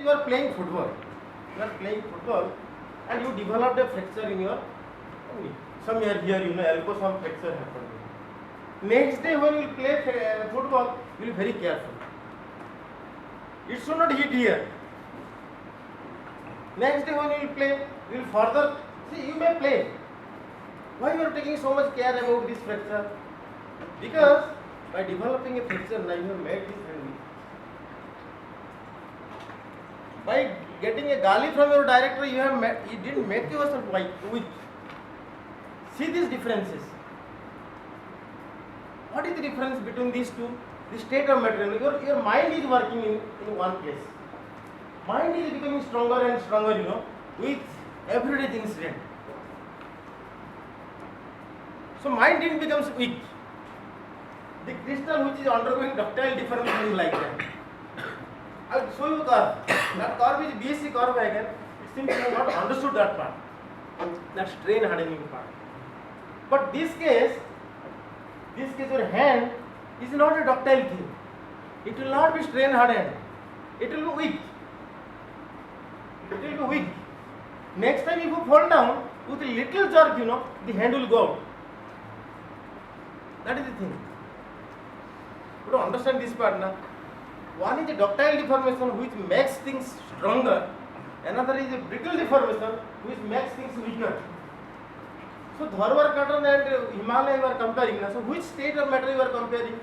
you are playing football. You are playing football and you developed a fracture in your knee. Somewhere here, elbow, some fracture happened. Next day when you will play football, you will be very careful. It should not hit here. Next day when you will play, you will further, see, you may play. Why you are taking so much care about this fracture? Because by developing a fracture, now you have made this hand weak. By getting a gali from your director, you didn't make yourself weak. See these differences. What is the difference between these two? The state of matter. Your mind is working in one place. Mind is becoming stronger and stronger, with everyday incident. So mind didn't become weak. The crystal which is undergoing ductile deformation is like that. I will show you curve. That curve is BSc curve again. It seems you have not understood that part. That strain hardening part. But this case your hand is not a ductile thing. It will not be strain hardened. It will be weak. It will be weak. Next time if you fall down, with a little jerk, the hand will go out. That is the thing. You don't understand this part now. One is a ductile deformation which makes things stronger. Another is a brittle deformation which makes things weaker. So Dharwar cotton and Himalaya you are comparing. So which state of matter you are comparing?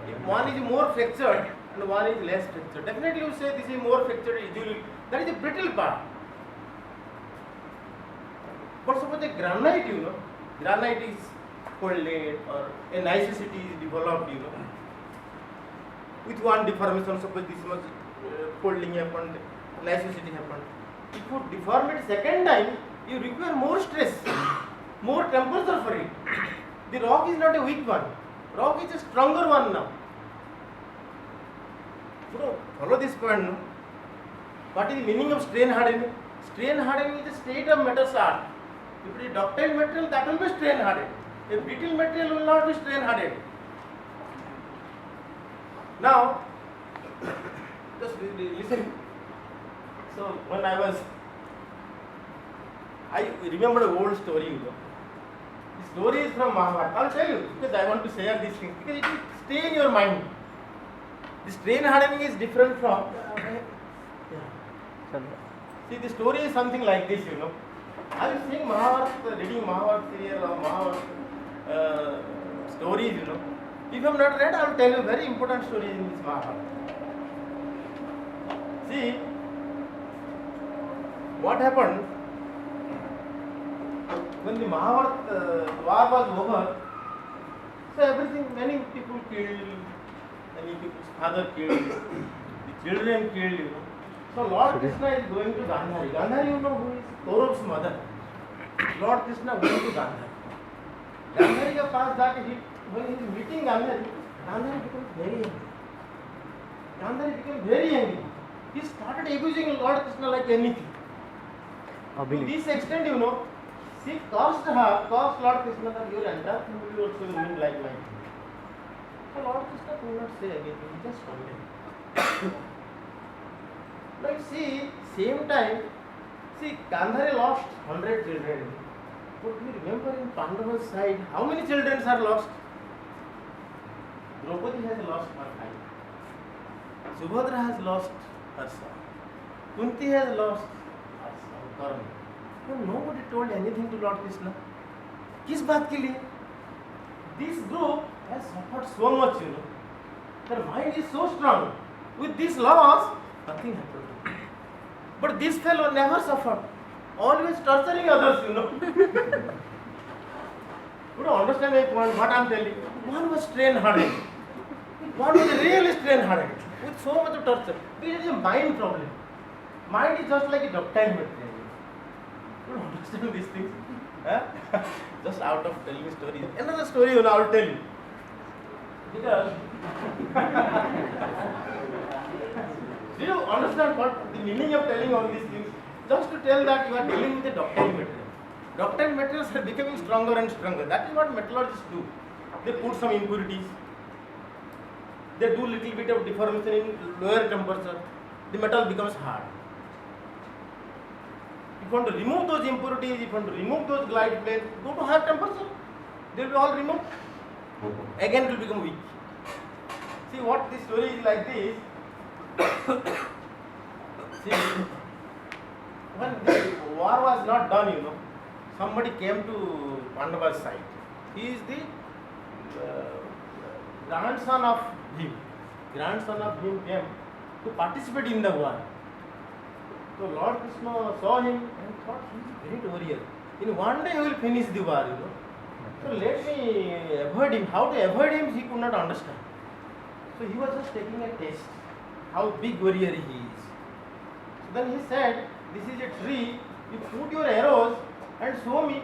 If one is more fractured and one is less fractured, definitely you say this is more fractured. That is the brittle part. But suppose a granite, granite is folded or a nicety is developed, with one deformation. Suppose this much folding happened, nicety happened. If you deform it second time, you require more stress, more temperature for it. The rock is not a weak one. Rock is a stronger one now. So follow this point. No? What is the meaning of strain hardening? Strain hardening is a state of matter art. If it is ductile material, that will be strain hardened. A brittle material will not be strain hardened. Now, just listen. So when I remember an old story. The story is from Mahabharata. I'll tell you because I want to share these things because it will stay in your mind. The strain hardening is different from. See, the story is something like this, I was seeing Mahabharata, reading Mahabharata serial or Mahabharata stories, If I have not read, I will tell you very important stories in this Mahabharata. See, what happened when the Mahabharata war was over? So everything, many people killed, many people's father killed, the children killed, So Lord Krishna is going to Gandhari. Gandhari, who is Kaurav's mother. Lord Krishna going to Gandhari. Gandhari के पास जाके when he is meeting Gandhari, Gandhari becomes very angry. Gandhari became very angry. He started abusing Lord Krishna like anything. To this extent, she cursed Lord Krishna that your entire family also will mean like mine. So Lord Krishna could not say anything. He just condemned. Like same time, Gandhari lost 100 children. But do you remember in Pandava's side, how many children are lost? Draupadi has lost her child. Subhadra has lost her son. Kunti has lost her son, Karna. But nobody told anything to Lord Krishna. किस बात के लिए? This group has suffered so much, Their mind is so strong. With this loss, nothing happened. But this fellow never suffered. Always torturing others, You don't understand my point, what I am telling you. One was strain hardened. One was really strain hardened. With so much of torture. This is a mind problem. Mind is just like a ductile material. You don't understand these things. Just out of telling stories. Another story, I will tell you. Because do you understand what the meaning of telling all these things? Just to tell that you are dealing with a ductile material. Ductile materials are becoming stronger and stronger. That is what metallurgists do. They put some impurities. They do little bit of deformation in lower temperature. the metal becomes hard. If you want to remove those impurities, if you want to remove those glide plates, go to higher temperature. They will be all removed. Again it will become weak. See what this story is like this. See, when the war was not done, somebody came to Pandava's side. He is the grandson of Bhim. Grandson of Bhim came to participate in the war. So Lord Krishna saw him and thought he is a great warrior. In one day he will finish the war, So let me avoid him. How to avoid him he could not understand. So he was just taking a test how big warrior he is. So then he said, this is a tree, you put your arrows and show me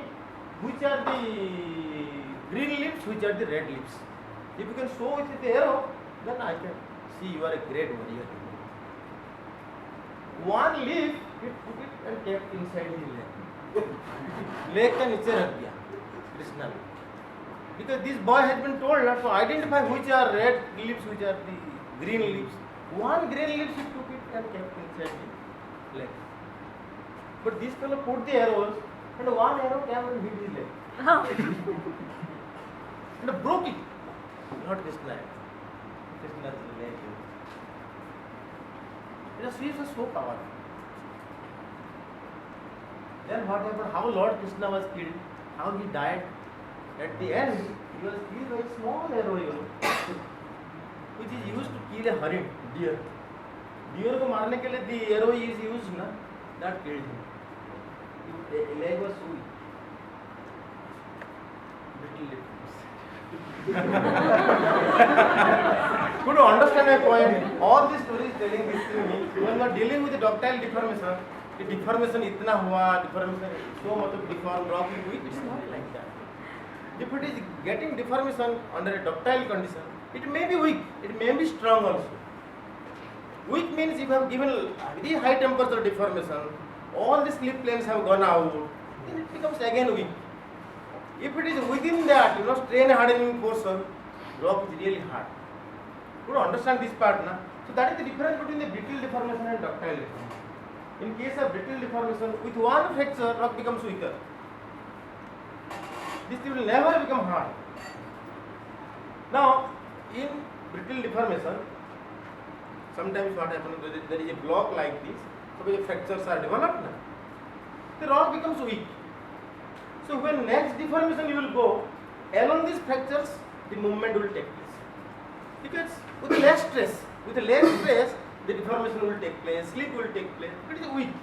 which are the green leaves, which are the red leaves. If you can show it with the arrow, then I can see you are a great warrior. One leaf, he took it and kept inside his leg. Leg ka niche rakh diya, Krishna. Because this boy has been told to identify which are red leaves, which are the green leaves. One green leaf he took it and kept inside his leg. But this fellow put the arrows and one arrow came and hit his leg. And broke it. Not Krishna. Krishna's leg. The sweeps are so powerful. Then what happened? How Lord Krishna was killed? How he died? At the end, he was killed by a small arrow, which is used to kill a harin, deer. Deer को मारने के लिए the arrow is used, ना? That killed him. His leg was so weak. Could you understand my point? All these stories telling this to me. When you are dealing with the ductile deformation, the deformation itna hua, deformation so much of deformed rock is weak. It's not like that. If it is getting deformation under a ductile condition, it may be weak, it may be strong also. Weak means if you have given very high temperature deformation, all the slip planes have gone out, then it becomes again weak. If it is within that, strain hardening portion, rock is really hard. You understand this part, na? So that is the difference between the brittle deformation and ductile deformation. In case of brittle deformation, with one fracture, rock becomes weaker. This will never become hard. Now, in brittle deformation, sometimes what happens, there is a block like this, so the fractures are developed, the rock becomes weak. So when next deformation you will go, along these fractures, the movement will take place. Because with less stress, the deformation will take place, slip will take place, it is weak.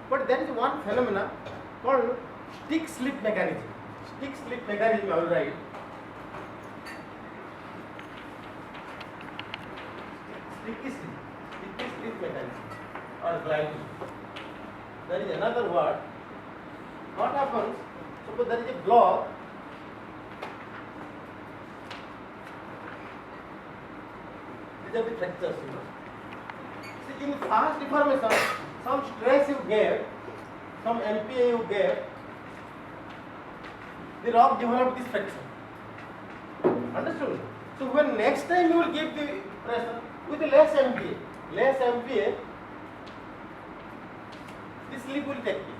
But there is one phenomena called stick slip mechanism. Stick slip mechanism, all right. Sticky slip mechanism or grinding. There is another word. What happens? Suppose there is a block. These are the fractures. See, in fast deformation, some stress you gave, some MPa you gave, the rock developed this fracture. Understood? So when next time you will give the pressure with less MPa, the slip will take place.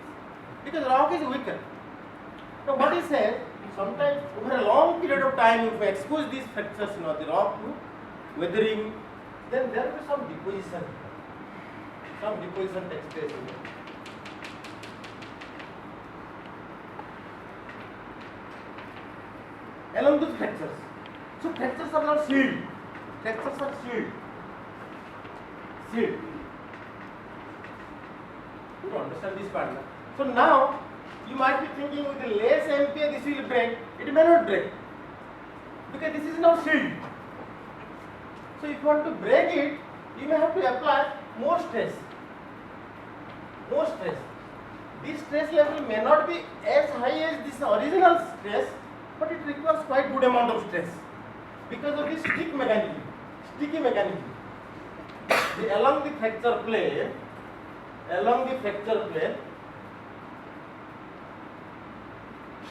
Because rock is weaker. Now what he says, sometimes over a long period of time, if we expose these fractures, the rock to weathering, then there will be some deposition. Some deposition takes place. Along those fractures. So fractures are not sealed. Fractures are sealed. You understand this part? So now, you might be thinking with the less MPa this will break. It may not break. Because this is not sealed. So if you want to break it, you may have to apply more stress. More stress. This stress level may not be as high as this original stress, but it requires quite good amount of stress. Because of this sticky mechanism. Along the fracture plane,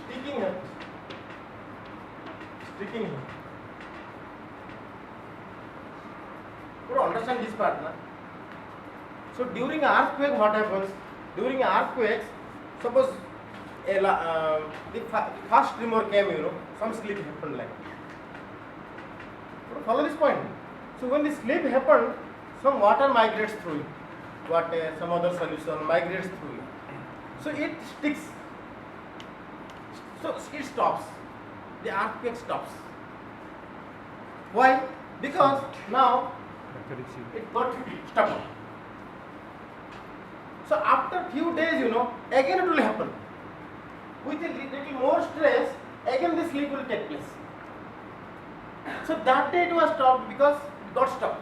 sticking here. You understand this part, na? So during earthquake, what happens? During earthquakes, suppose the first tremor came, some slip happened like. Follow this point. So when the slip happened, some water migrates through it. Some other solution migrates through it. So it sticks. So it stops. The earthquake stops. Why? Because now it got stuck. So after few days, again it will happen. With a little more stress, again the slip will take place. So that day it was stopped because it got stuck.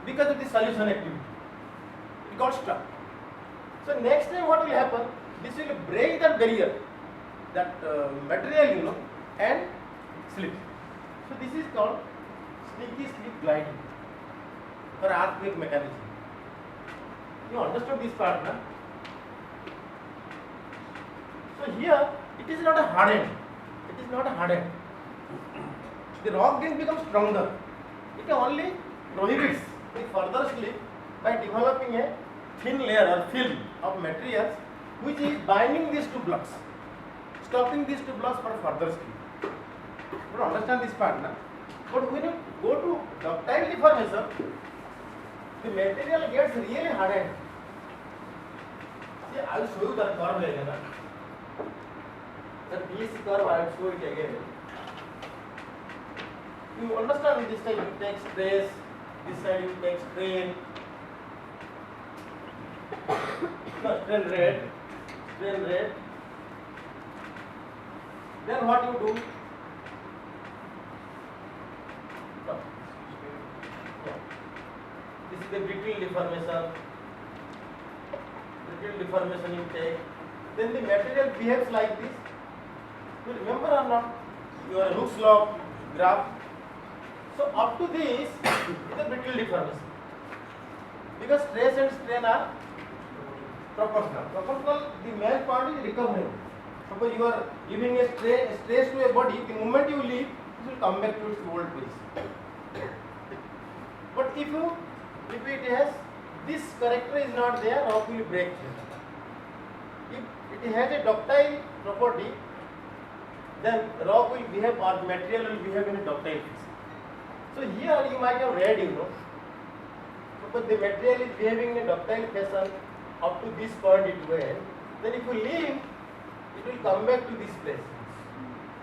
Because of the solution activity. It got stuck. So next time what will happen? This will break that barrier, that material, and slip. So this is called sticky slip gliding for earthquake mechanism. You understood this part, na? So here it is not a hardened. It is not a hardened. The rock didn't become stronger. It only prohibits the further slip by developing a thin layer or film of materials which is binding these two blocks, stopping these two blocks for further slip. You understand this part, na? But when you go to ductile deformation, the material gets really hardened. See, I will show you that curve later. The BC curve, I will show it again. You understand this side you take stress, this side you take strain. No, strain rate. Then what you do? This is the brittle deformation. Brittle deformation you take. Then the material behaves like this. You remember or not? Your Hooke's law graph. So up to this is the brittle deformation. Because stress and strain are proportional. Proportional, the main point is recovery. Suppose you are giving a stress to a body, the moment you leave, it will come back to its old position. But if it has this character is not there, rock will break. If it has a ductile property, then rock will behave or material will behave in a ductile fashion. So here you might have read, suppose the material is behaving in a ductile fashion up to this point it went, then if you leave, it will come back to this place.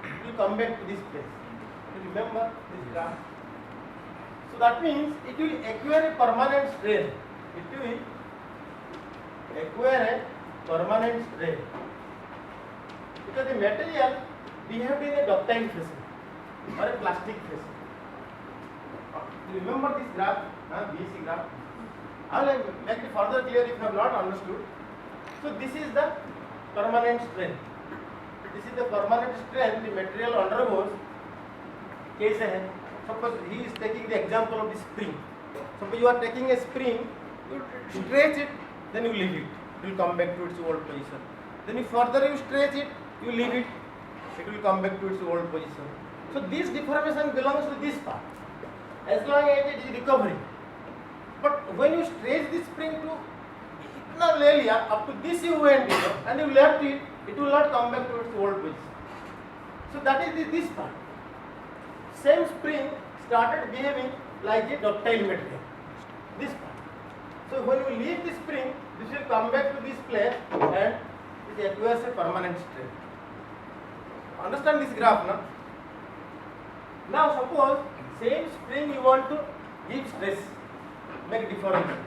It will come back to this place. You remember this graph? So that means it will acquire a permanent strain. It will acquire a permanent strain. Because the material behaved in a ductile fashion or a plastic fashion. You remember this graph, BC graph? I will make it further clear if you have not understood. So this is the permanent strain. This is the permanent strain the material undergoes. Case hai. Suppose he is taking the example of the spring. Suppose you are taking a spring, you stretch it, then you leave it. It will come back to its old position. Then if further you stretch it, you leave it. It will come back to its old position. So this deformation belongs to this part. As long as it is recovering. But when you stretch the spring to itna le liya, up to this you went, and you left it, it will not come back to its old position. So that is this part. Same spring started behaving like a ductile material. This part. So when you leave the spring, this will come back to this place and it acquires a permanent strain. Understand this graph, na? Now suppose same spring you want to give stress, make deformation.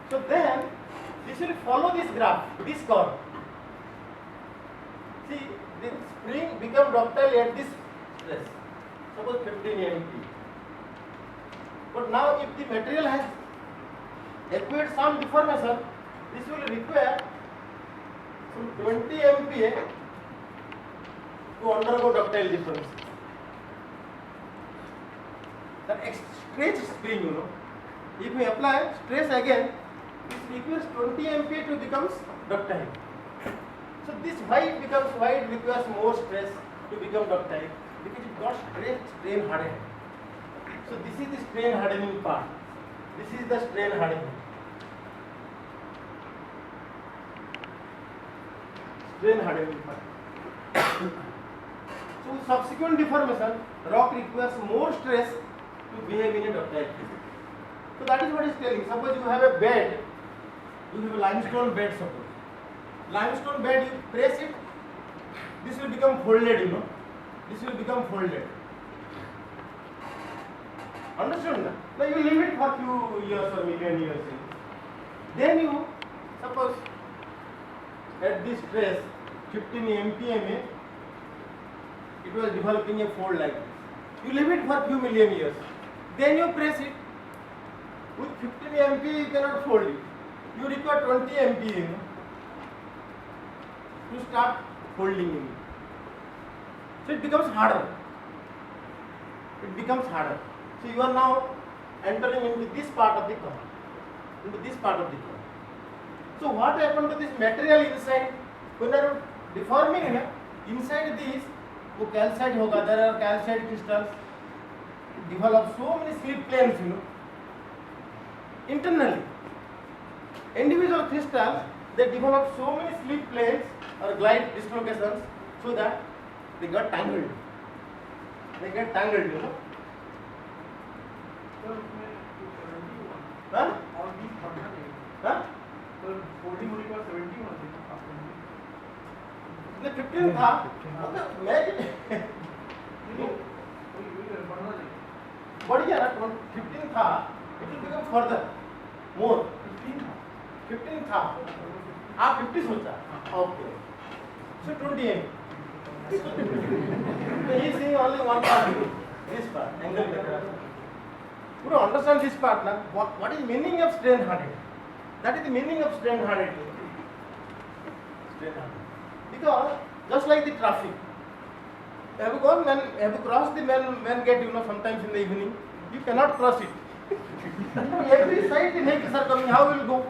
So then this will follow this graph, this curve. See, the spring become ductile at this stress. Suppose 15 MPa. But now if the material has acquired some deformation, this will require some 20 MPa to undergo ductile deformation. That stretch spring, if we apply stress again, this requires 20 MPa to becomes ductile. So this why it requires more stress to become ductile, because it got strain hardened. So this is the strain hardening part. This is the strain hardening. strain hardened part. So subsequent deformation, rock requires more stress to behave in a ductile phase. So that is what is telling. Suppose you have a bed, you have a limestone bed. Suppose limestone bed, you press it, this will become folded. You know, this will become folded. Understood? Now you leave it for few years or million years. Then you suppose at this stress 15 MPa, it was developing a fold like this. You leave it for few million years. Then you press it. With 15 MPa you cannot fold it. You require 20 MPa, you know, to start folding it. So it becomes harder. It becomes harder. So you are now entering into this part of the core. Into this part of the core. So what happened to this material inside? When you are deforming inside this, वो calcite होगा. There are calcite crystals. Develop so many slip planes, you know. Internally, individual crystals, they develop so many slip planes or glide dislocations so that they got tangled. They get tangled, you know. Huh? Huh? 15 था, बढ़िया ना, 15 था, it will become further, more. 15 था, आप 50 सोचा, okay. So 20 M. So he is seeing only one part, this part, angle better. You don't understand this part, na? What is meaning of strain hardening? That is the meaning of strain hardening. Because just like the traffic, have you crossed the main gate, you know, sometimes in the evening, you cannot cross it. Every side the vehicles are coming, how will you go?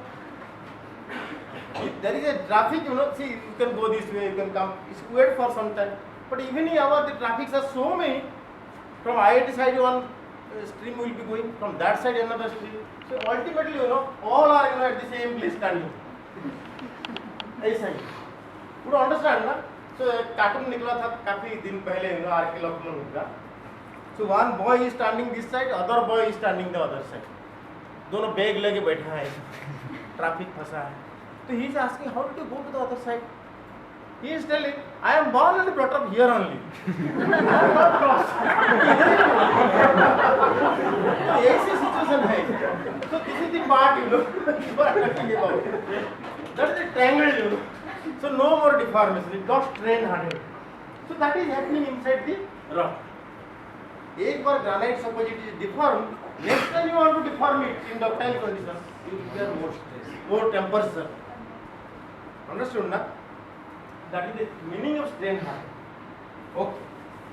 If there is a traffic, you know, see, you can go this way, you can come, wait for some time. But evening hour, the traffics are so many. From IIT side, one stream will be going, from that side another stream. So ultimately, you know, all are, you know, at the same place standing. ऐसा ही. You don't understand, ना? So cartoon निकला था काफी दिन पहले, you know, are के lockdown का. So one boy is standing this side, other boy is standing the other side. दोनों बैग लेके बैठा है, ट्रैफिक फंसा है. So he is asking, how did you go to the other side? He is telling, I am born and brought up here only. I am not crossed. So ऐसी situation है. So this is the part, you know, you are talking about. That is a triangle, you know. So no more deformation. It got strain hardened. So that is happening inside the rock. एक बार granite suppose it is deformed, next time you want to deform it in ductile conditions, you require more stress, more temperature. Understood, na? That is the meaning of strain hardening. Okay.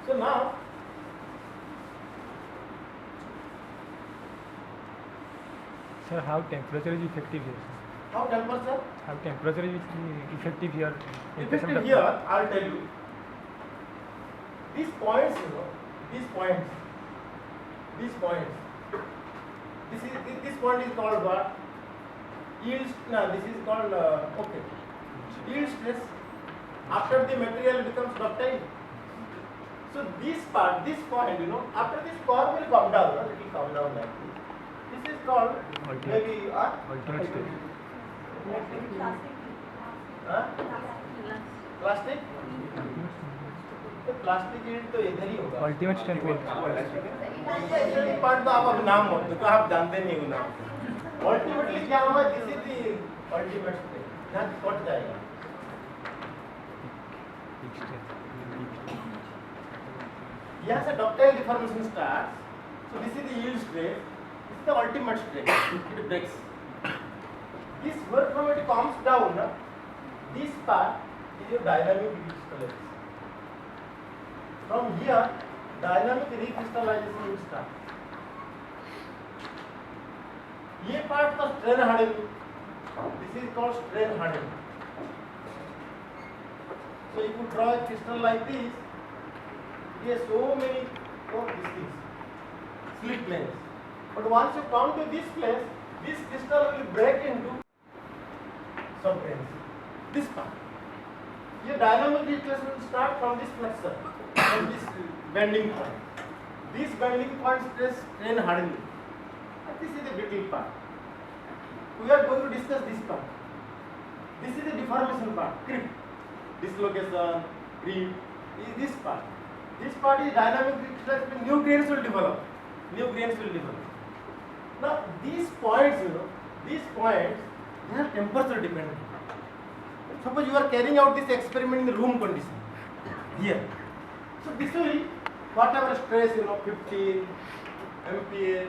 So now, sir, how temperature is effective here? how temperature? How temperature is effective here? Effective here, I'll tell you. These points, you know, these points. This point is called what? Yield. No, this is called okay. Yield stress. After the material becomes ductile. So this part, this point, you know, after this core will come down, it will come down like this. This is called maybe ultimate stage. Plastic तो plastic yield तो इधर ही होगा. Ultimate strength में part तो आप अब नाम मत दो, तो आप जानते नहीं हो नाम. अल्टीमेटली क्या होगा, this is the ultimate strength. यहाँ कट जाएगा. यहाँ से ductile deformation starts. So this is the yield stress, this is the ultimate stress. It breaks. This where from it comes down, this part is your dynamic recrystallization. From here, dynamic recrystallization will start. ये part का strain hardening. This is called strain hardening. So if you draw a crystal like this, there are so many of these things, slip planes. But once you come to this place, this crystal will break into subplanes. This part, ये dynamic displacement will start from this flexure, from this bending point. This bending point stress strain hardening. And this is the brittle part. We are going to discuss this part. This is the deformation part, creep, dislocation, creep is this part. This part is dynamic displacement, new grains will develop. New grains will develop. Now these points, these points, they are temperature dependent. Suppose you are carrying out this experiment in the room condition, here. So this will, whatever stress, 15 MPa,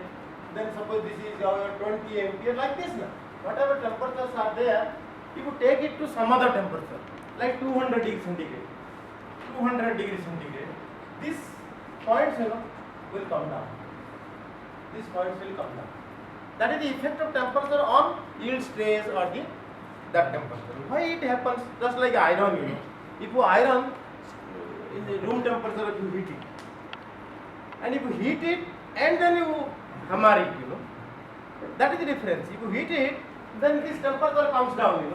then suppose this is your 20 MPa, like this now. Whatever temperatures are there, if you take it to some other temperature, like 200 degrees centigrade, 200 degrees centigrade, these points, will come down. These points will come down. That is the effect of temperature on yield stress or that temperature. Why it happens? Just like iron, If you iron in the room temperature, you heat it, and if you heat it and then you hammer it, that is the difference. If you heat it, then this temperature comes down,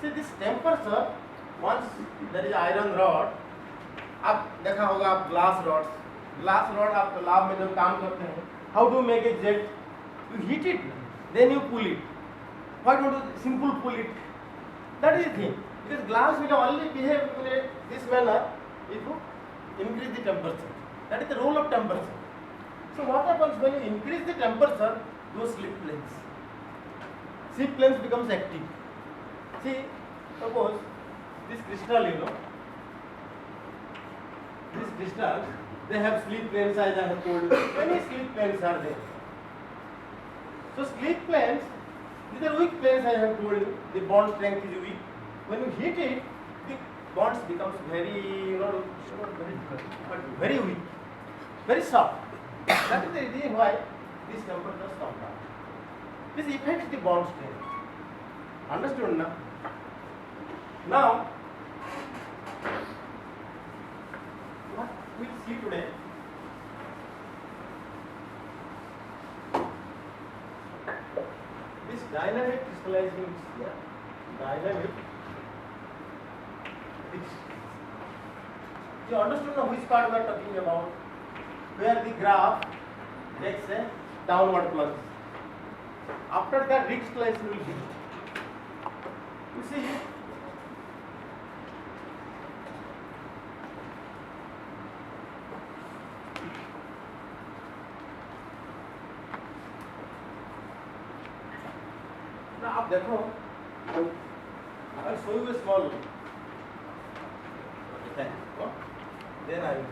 See this temperature, once there is iron rod, आप देखा होगा आप glass rod आप lab में जब काम करते हैं, how to make a jet? You heat it, then you pull it. Why don't you simple pull it? That is the thing. Because glass will only behave in this manner if you increase the temperature. That is the role of temperature. So what happens when you increase the temperature? Those slip planes becomes active. See, suppose this crystal, these crystals, they have slip planes as I have told you. Many slip planes are there. So slip planes, these are weak planes I have told you. The bond strength is weak. When you heat it, the bonds becomes very, very weak, very soft. That is the reason why these temperatures come down. This affects the bond strength. Understood now? Now, what we will see today, this dynamic crystallizing, dynamic. You understood now which part we are talking about? Where the graph takes a downward plunge. After that, recrystallization will begin. You see, now आप देखो, I will show you a small thing. Then I will.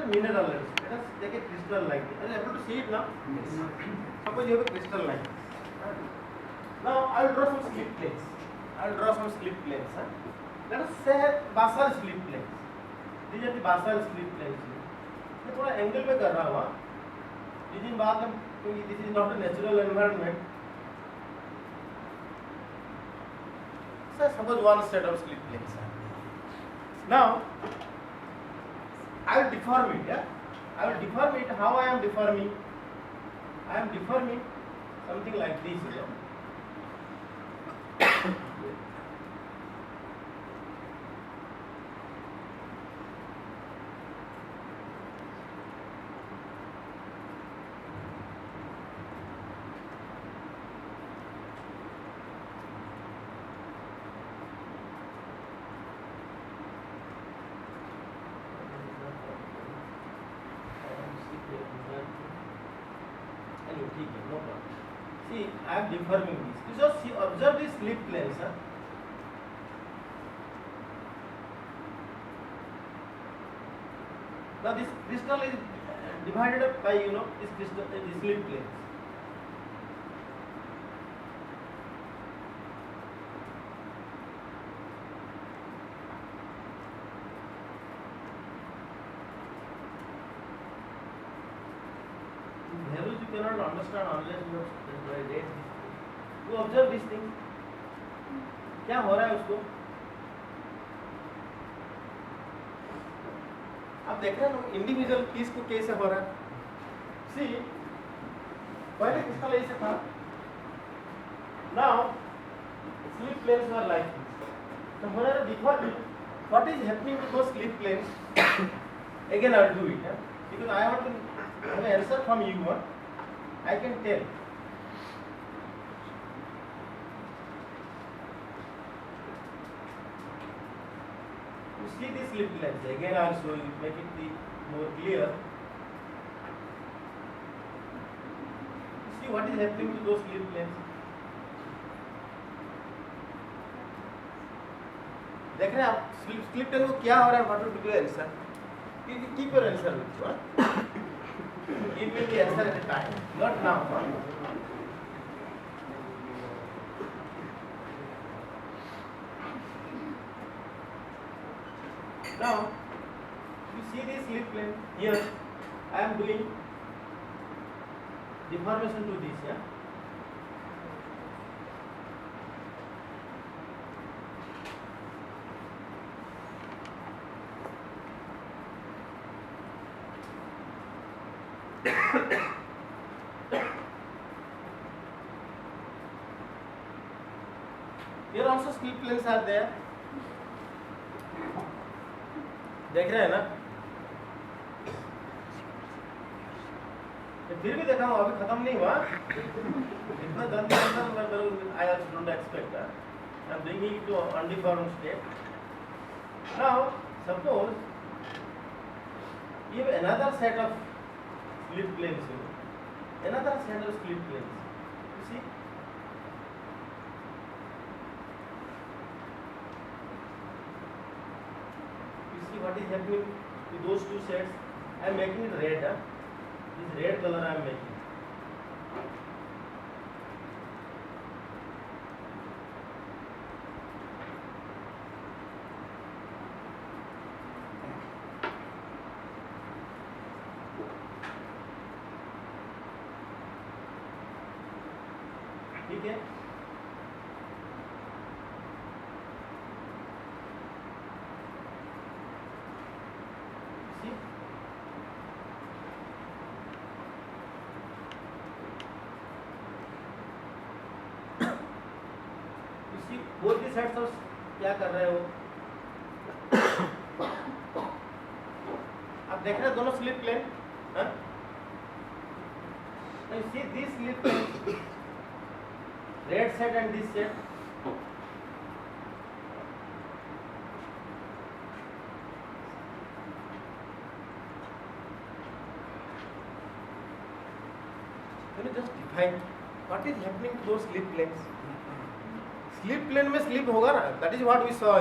Mineral, let us take a crystal like this. Are you able to see it now? Yes. Suppose you have a crystal like this. Now I will draw some slip planes. Let us say basal slip planes. These are the basal slip planes. मैं थोड़ा angle में कर रहा हूँ. This is बात हम क्योंकि this is not a natural environment. So suppose one set of slip planes. Now I will deform it, I will deform it. How I am deforming? I am deforming something like this, No problem. See, I am deforming this. You just see, observe these slip planes. Now this crystal is divided up by this crystal, these slip planes. Values you cannot understand unless you have read this. You observe this thing. क्या हो रहा है उसको? आप देख रहे हैं ना इंडिविजुअल पीस को कैसे हो रहा है? See, पहले क्रिस्टल ऐसे था, Now, slip planes are like this. So when I deform it, what is happening to those slip planes? Again, I will do it, because I want to have an answer from you. I can tell. You see these slip planes. Again, I will show you, make it more clear. You see what is happening to those slip planes? देख रहे हैं आप slip plane को क्या हो रहा है? What will be the answer? Keep your answer with you. Give me the answer at a time, not now. Now, you see this slip plane here. I am doing deformation to this. Yeah. Here also slip planes are there. देख रहे हैं ना? फिर भी देखा हूँ, अभी खत्म नहीं हुआ. इतना जल्दी I also don't expect that. I'm bringing it to undeformed state. Now, suppose you have another set of slip planes. Another set of slip planes. You see? What is happening to those two sets? I am making it red. This red color I am making. ठीक है? Both the sides of क्या कर रहे हो? आप देख रहे हो दोनों slip plane. You see this slip plane, red set and this set. Can you just define what is happening to those slip planes? Slip plane में slip होगा ना? That is what we saw.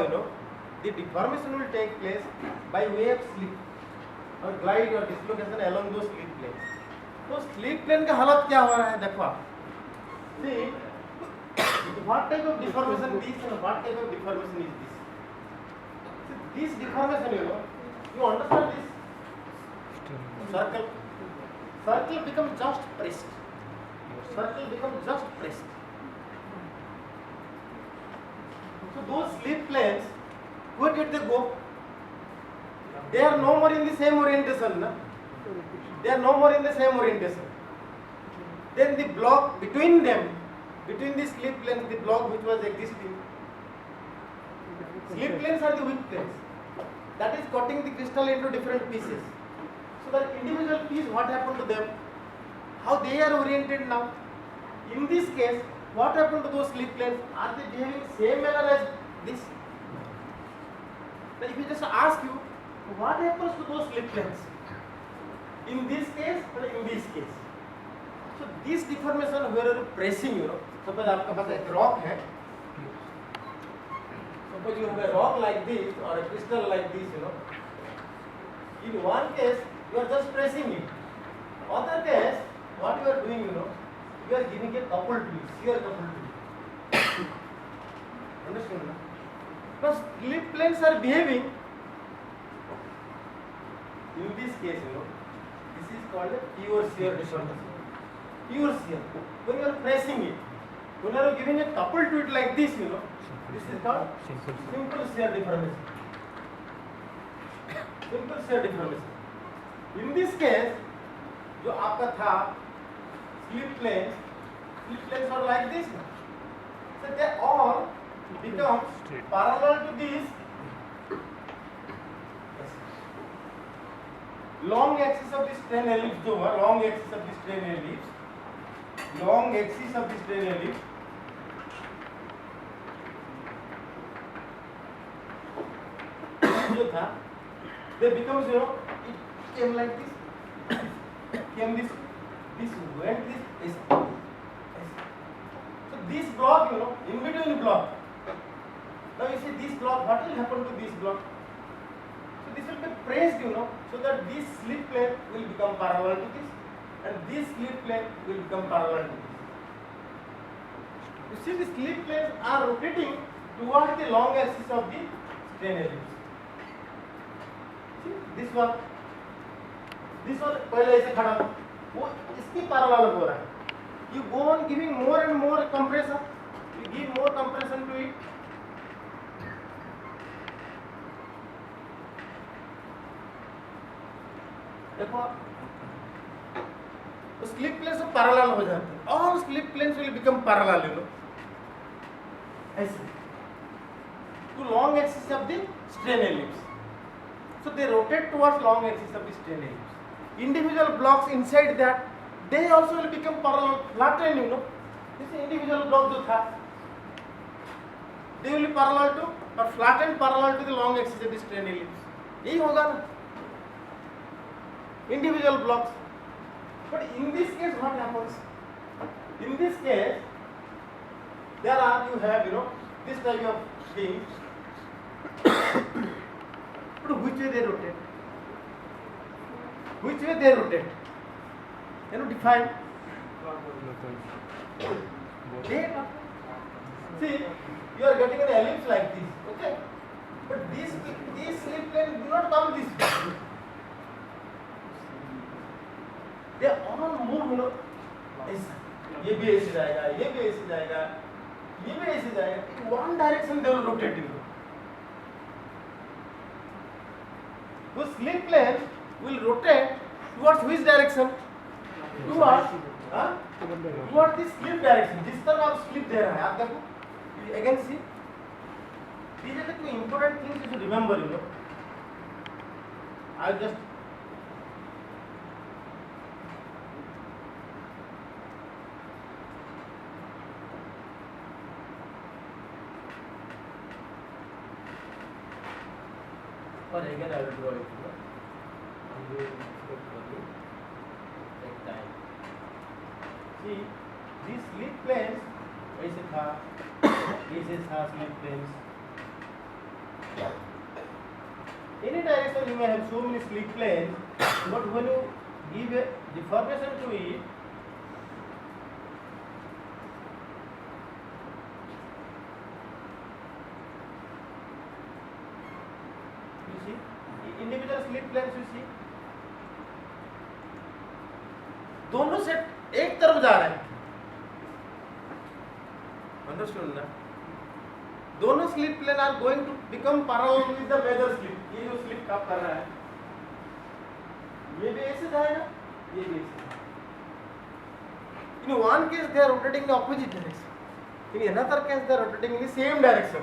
The deformation will take place by way of slip or glide or dislocation along those slip planes. तो slip plane का हालत क्या हो रहा है? देखो आप. See, what type of deformation this and what type of deformation is this? See, this deformation, you understand this? Circle becomes just pressed. Circle becomes just pressed. So those slip planes, where did they go? They are no more in the same orientation. Na? They are no more in the same orientation. Then the block between them, between the slip planes, the block which was existing. Slip planes are the weak planes. That is cutting the crystal into different pieces. So that individual piece, what happened to them? How they are oriented now? In this case, what happened to those slip planes? Are they behaving same manner as this? Now if you just ask you, what happens to those slip planes? In this case or in this case? So this deformation where you are pressing, suppose आपका पास एक rock है. Suppose you have a rock like this or a crystal like this, In one case, you are just pressing it. Other case, what you are doing, you are giving a couple to it, shear couple to it. Understand? Because slip planes are behaving. In this case, this is called a pure shear deformation. Pure shear. When you are pressing it, when you are giving a couple to it like this, this is called simple shear deformation. Simple shear deformation. In this case, जो आपका था slip planes are like this. So they all become parallel to this long axis of this strain ellipse जो हुआ long axis of this strain ellipse, long axis of this strain ellipse जो था, they becomes it came like this, came this went this is. So this block in between block. Now you see this block, what will happen to this block? So this will be pressed so that this slip plane will become parallel to this and this slip plane will become parallel to this. You see the slip planes are rotating toward the long axis of the strain ellipse. See this one पहले ऐसे खड़ा वो इसकी parallel हो रहा है. You go on giving more and more compression, you give more compression to it. देखो तो स्लिप प्लेन्स पैरेलल हो जाते हैं. All slip planes will become parallel ऐसे to long axis of the strain ellipse. So they rotate towards long axis of the strain ellipse. Individual blocks inside that they also will become parallel, flattened This individual block जो था they will be parallel to or flattened parallel to the long axis of the strain ellipse. यही होगा ना individual blocks. But in this case what happens? In this case there are you have this type of thing. But which way they rotate? Which way they rotate? Define. See, you are getting an ellipse like this, okay? But these slip planes do not come this way. They all move, ये भी ऐसे जाएगा, ये भी ऐसे जाएगा, ये भी ऐसे जाएगा. In one direction they will rotate Those slip planes will rotate towards which direction? Towards this slip direction. जिस तरफ आप slip दे रहे हैं, आप देखो. Again see. These are the two important things you should remember. I just again I will draw it. Take time. See, these slip planes ऐसे था, ऐसे था slip planes. Any direction you may have so many slip planes, but when you give a deformation to it, individual slip planes you see दोनों set एक तरफ जा रहे हैं. अंडरस्टूड ना? दोनों slip plane are going to become parallel with the major slip. ये जो स्लिप आप कर रहा है ये भी ऐसे जाएगा, ये भी ऐसे. In one case they are rotating in the opposite direction. In another case they are rotating in the same direction.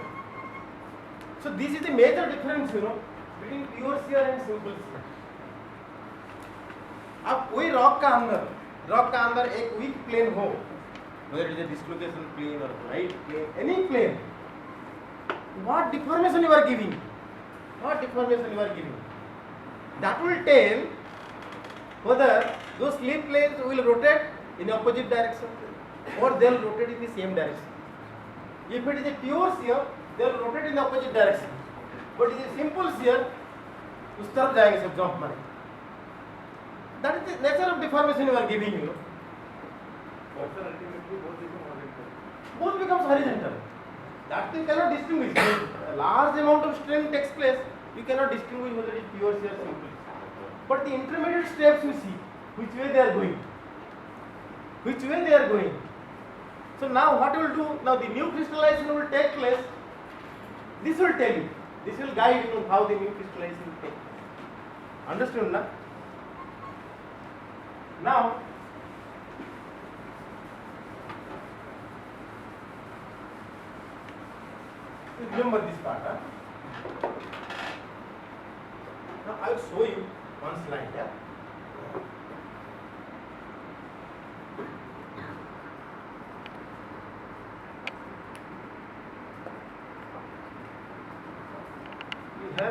So this is the major difference between pure shear and simple shear. अब कोई rock का अंदर एक week plane हो, whether it is a dislocation plane or right plane, any plane, what deformation you are giving, that will tell whether those slip planes will rotate in opposite direction or they will rotate in the same direction. If it is a pure shear, they will rotate in the opposite direction. But it is a simple shear, उस तरफ जाएंगे सब jump मारे. That is the nature of deformation you are giving. Both becomes horizontal. That you cannot distinguish. A large amount of strain takes place. You cannot distinguish whether it is pure shear or simple. But the intermediate steps you see, which way they are going. So now what you will do? Now the new crystallization will take place. This will tell you. This will guide you how the new crystallization will take place. Understood, na? Now, So remember this part. Huh? Now I will show you one slide. Yeah. Do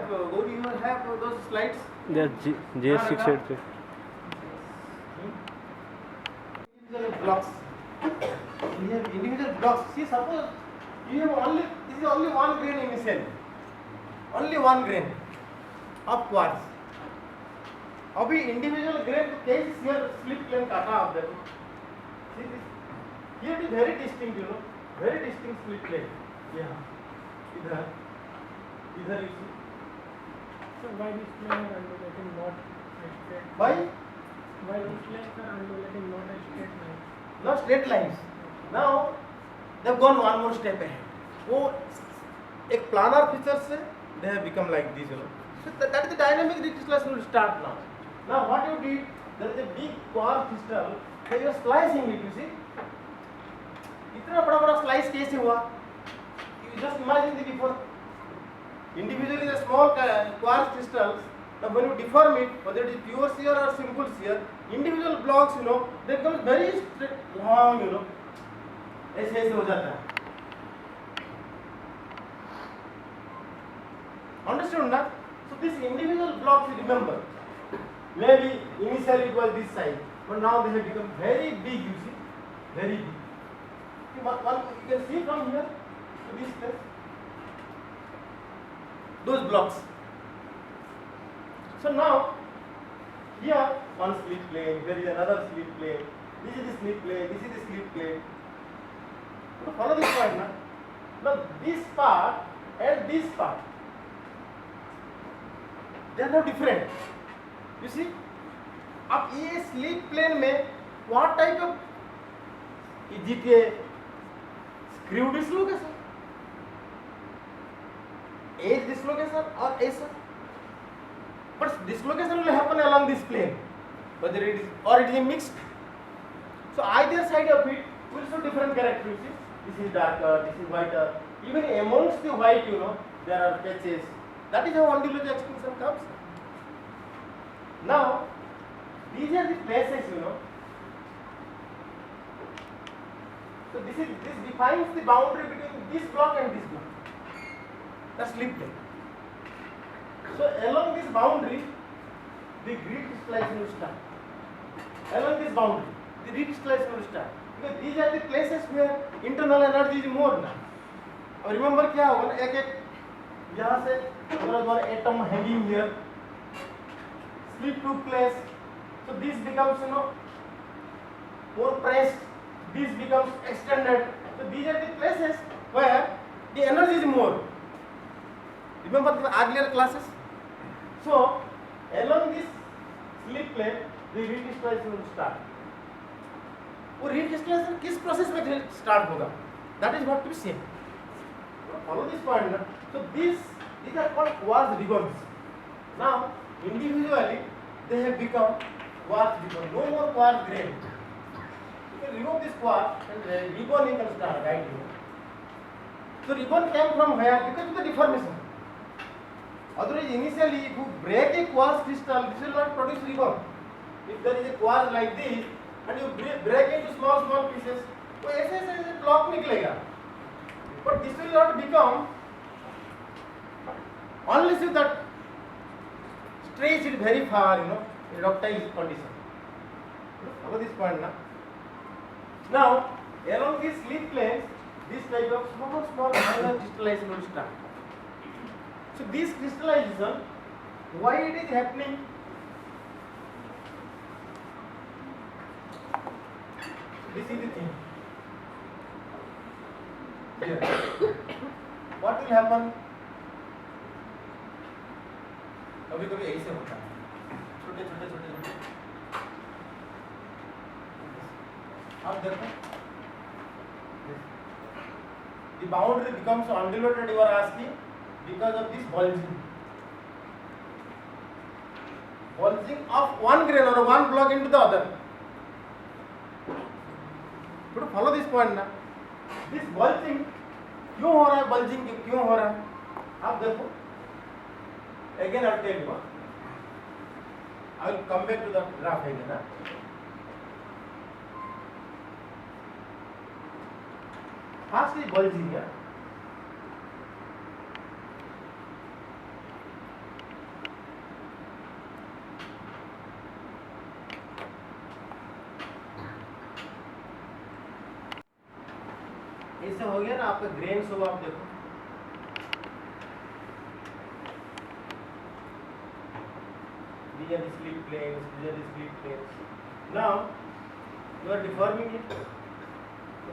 you have those slides? Yeah, JS683. Individual blocks. We have individual blocks. See, suppose you have only, this is only one grain initially. Only one grain of quartz. अभी individual grain case here slip plane काटा आप देखो. See this? Here it is very distinct, you know, very distinct slip plane. Yeah. इधर you see. So why these planes are undulating not a straight? Why? Why these planes are undulating not a straight line? Not straight lines. Now they have gone one more step ahead. वो एक planar feature से they have become like this, you know. So that is the dynamic recrystallization will start now. Now what you did, there is a big quartz crystal, so you are slicing it, you see. इतना बड़ा बड़ा slice कैसे हुआ? You just imagine the before. Individually the small quartz crystals, now when you deform it, whether it is pure shear or simple shear, individual blocks, you know, they become very straight, long, you know. ऐसे ऐसे हो जाता है. Understood ना? So this individual blocks, remember, maybe initially it was this size, but now they have become very big, you see, very big. You can see from here to this place, those blocks. So now, here one slip plane, there is another slip plane, this is the slip plane, this is the slip plane. So follow this point now. Now this part and this part, they are now different. You see, अब ये slip plane में what type of, is it a screw dislocation, edge dislocation or ऐसा? But dislocation will happen along this plane, whether it is or it is a mixed. So either side of it will show different characteristics. This is darker, this is whiter. Even amongst the white, you know, there are patches. That is how undulatory extinction comes. Now, these are the places, you know. So this defines the boundary between this block and this block. The slip plane. So along this boundary, the grid crystallization will start. Along this boundary, the grid crystallization will start. Because these are the places where internal energy is more now. और remember क्या होगा ना, एक यहाँ से there was one atom hanging here, slip took place, so this becomes, you know, more pressed, this becomes extended. So these are the places where the energy is more. Remember the earlier classes? So along this slip plane, the recrystallization will start. वो recrystallization किस process में start होगा? That is what to be seen. Follow this point. So these are called quartz ribbons. Now individually they have become quartz ribbon. No more quartz grain. You can remove this quartz and ribbon can start, right? So ribbon came from where? Because of the deformation. Otherwise, initially, if you break a quartz crystal, this will not produce ribbon. If there is a quartz like this, and you break into small pieces, तो ऐसे ऐसे block निकलेगा. But this will not become unless you that stretch it very far, you know, in ductile condition. Follow this point now. Now, along these slip planes, this type of small minor crystallization will start. So this crystallization, why it is happening? This is the thing. Here. What will happen? कभी कभी ऐसे होता है, छोटे छोटे आप देखो, the boundary becomes undulated, you are asking, because of this bulging of one grain or one block into the other. But follow this point now. This bulging क्यों हो रहा है बल्जिंग, क्यों हो रहा है? आप देखो, again I tell you, I will come back to the graph again. First is bulging. ऐसे हो गया ना आपका ग्रेन शो. आप देखो these are the slip planes, these are the slip planes. Now you are deforming it.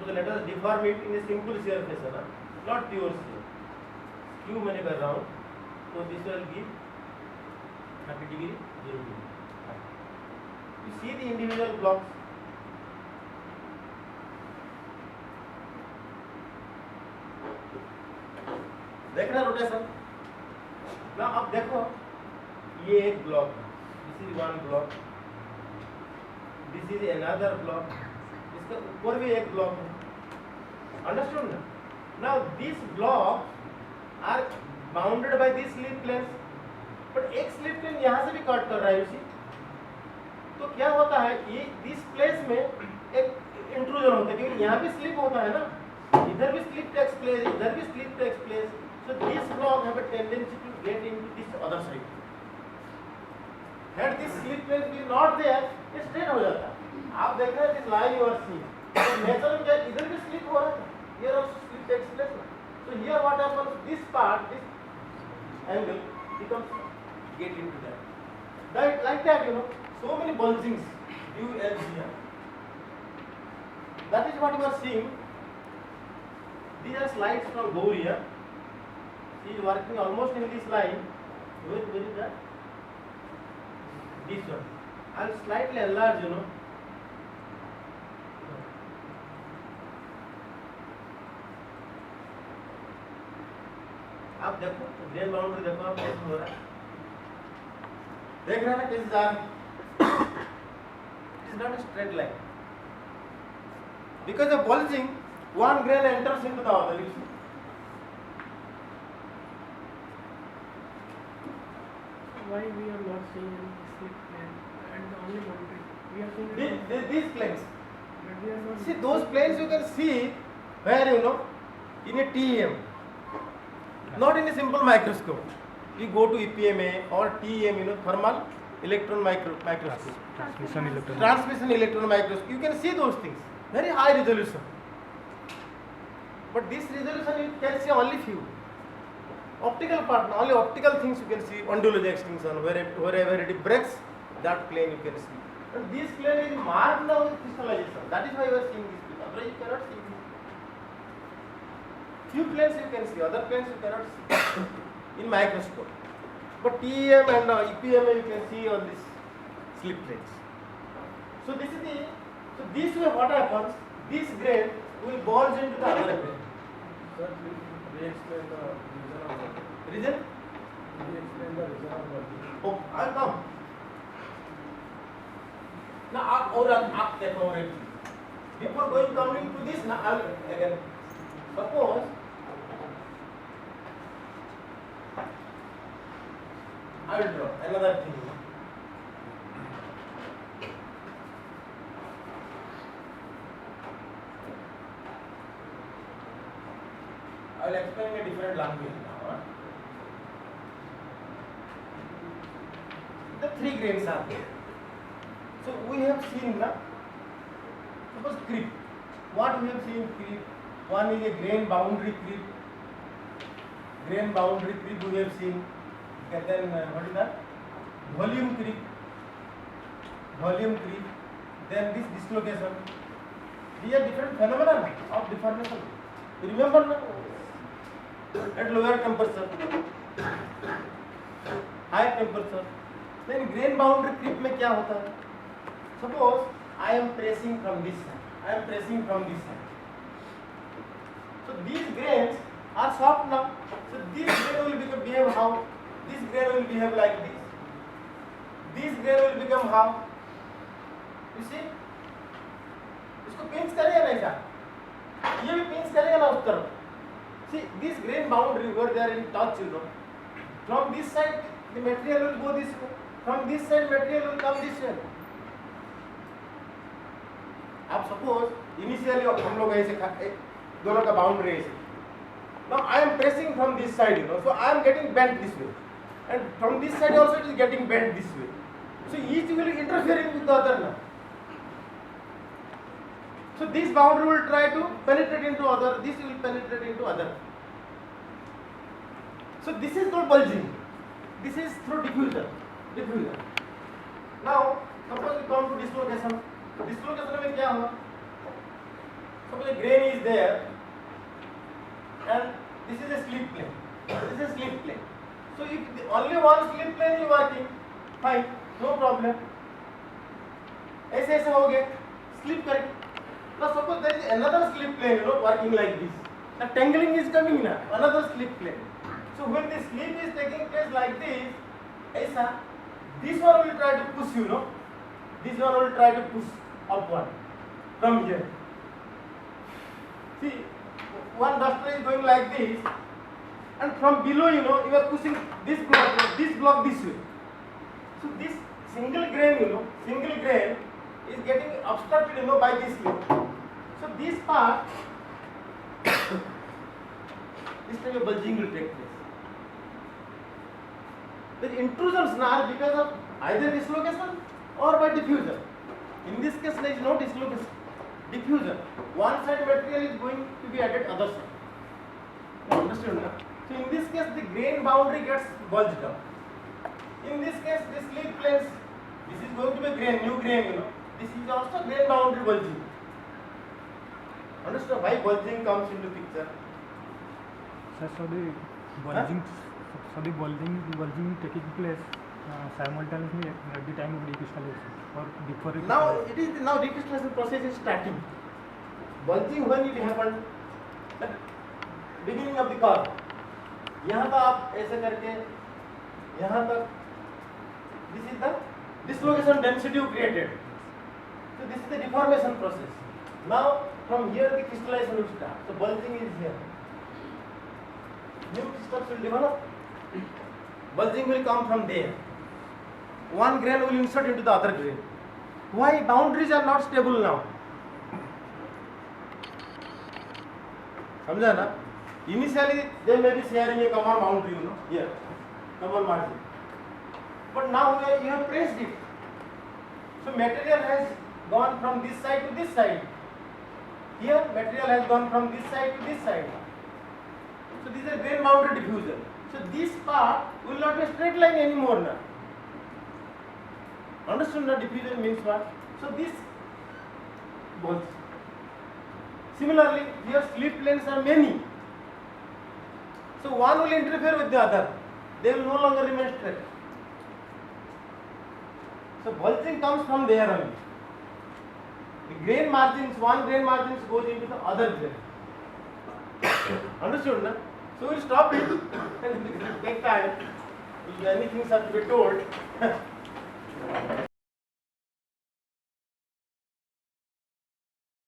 So let us deform it in a simple shear fashion, not pure shear. Skew मैंने कर रहा हूँ, तो this will give 30 degree, 0 degree. You see the individual blocks. देखना rotation. ना अब देखो, ये एक ब्लॉक है, this is one block, this is another block, इसके ऊपर भी एक ब्लॉक है. अंडरस्टूड ना? Now this block are bounded by this slip planes, but एक स्लिप प्लेन यहाँ से भी कट कर रहा है उसी. तो क्या होता है, ये दिस प्लेस में एक इंट्रूजन होता है, क्योंकि यहाँ भी स्लिप होता है ना, इधर भी स्लिप टेक्स प्लेस, इधर भी slip takes place. So this block have a tendency to get into this other side. Had this slip plane be not there, ये straight हो जाता. आप देख रहे हैं this line you are seeing. तो नेचर में क्या इधर भी slip हो रहा है, here also slip takes place. So here what happens, this part, this angle becomes get into that. That like that, you know, so many bulgings due as here. That is what you are seeing. These are slides from Gauria. He is working almost in this line. Where is that? This one. I'll slightly enlarge, you know. आप देखो, grain boundary देखो आप कैसे हो रहा है. देख रहे हैं ना कैसे जा रहा है. It is not a straight line. Because of bulging, one grain enters into the other. You see? Why we are not seeing any slip plane and the only boundary we are seeing These planes. but we are not See those planes you can see where, you know, in a TEM, not in a simple microscope. You go to EPMA or TEM, you know, thermal electron microscope, transmission electron microscope. You can see those things, very high resolution. But this resolution you can see only few. Optical part, only optical things you can see, undulation extinction, wherever it breaks, that plane you can see. And this plane is marked now with crystallization. That is why you are seeing this plane. Otherwise you cannot see this. Few planes you can see, other planes you cannot see in microscope. But TEM and EPMA you can see on this slip planes. So this is the, so this way what happens, this grain will bulge into the other grain. Sir, please explain the reason of that. Reason? Please explain the reason of that. Oh, I'll come. Now, आप देखो और एक चीज. Before coming to this, now I'll again suppose I will draw another thing. I will explain in a different language now. The three grains are there. So we have seen now, suppose creep. What we have seen creep? One is a grain boundary creep. Grain boundary creep we have seen. And then what is that? Volume creep. Volume creep. Then this dislocation. These are different phenomena of deformation. You remember now? At lower temperature, higher temperature. Then grain boundary creep में क्या होता है? Suppose I am pressing from this side. I am pressing from this side. So these grains are soft now. So this grain will behave how? This grain will behave like this. This grain will become how? You see? इसको pinch करेगा ना ऐसा? ये भी pinch करेगा ना उस तरफ. See, this grain boundary where they are in touch, you know. From this side, the material will go this way. From this side, material will come this way. अब suppose initially हम लोग ऐसे दोनों का boundary ऐसे. Now I am pressing from this side, you know. So I am getting bent this way, and from this side also it is getting bent this way. So each will interfering with the other now. So this boundary will try to penetrate into other. This will penetrate into other. So this is called bulging. This is through diffusion. Diffusion. Now suppose we come to dislocation. Dislocation में क्या हुआ? Suppose a grain is there, and this is a slip plane. This is a slip plane. So if only one slip plane is working, fine, no problem. ऐसे ऐसे हो गए, slip करें. Now suppose there is another slip plane, you know, working like this. The tangling is coming now. Another slip plane. So when the slip is taking place like this, ऐसा, this one will try to push, you know. This one will try to push upward from here. See, one duster is going like this, and from below, you know, you are pushing this block this way. So this single grain, you know, single grain is getting obstructed, you know, by this slip. So this part, this type of bulging will take place. The intrusions are because of either dislocation or by diffusion. In this case, there is no dislocation. Diffusion. One side material is going to be added other side. You understood now? So in this case, the grain boundary gets bulged up. In this case, the slip planes, this is going to be grain, new grain, you know. This is also grain boundary bulging. Understand why bulging comes into picture? Sir, so the bulging taking place simultaneously at the time of decrystallization or before it? Now decrystallization process is starting. Bulging when it happened, at beginning of the curve. यहाँ तक आप ऐसे करके यहाँ तक, this is the dislocation density you created. So this is the deformation process. Now from here the crystallization will start. So bulging is here. New crystals will develop. Bulging will come from there. One grain will insert into the other grain. Why boundaries are not stable now? समझा ना? Initially they may be sharing a common boundary, you know, here, common margin. But now you have pressed it. So material has gone from this side to this side. Here material has gone from this side to this side. So this is a grain boundary diffusion. So this part will not be a straight line anymore now. Understood now diffusion means what? So this bulge. Similarly, here slip planes are many. So one will interfere with the other. They will no longer remain straight. So bulging comes from there only. The grain margins, one grain margins goes into the other grain. Understood, na? So we'll stop it and take time. If anything has to be told.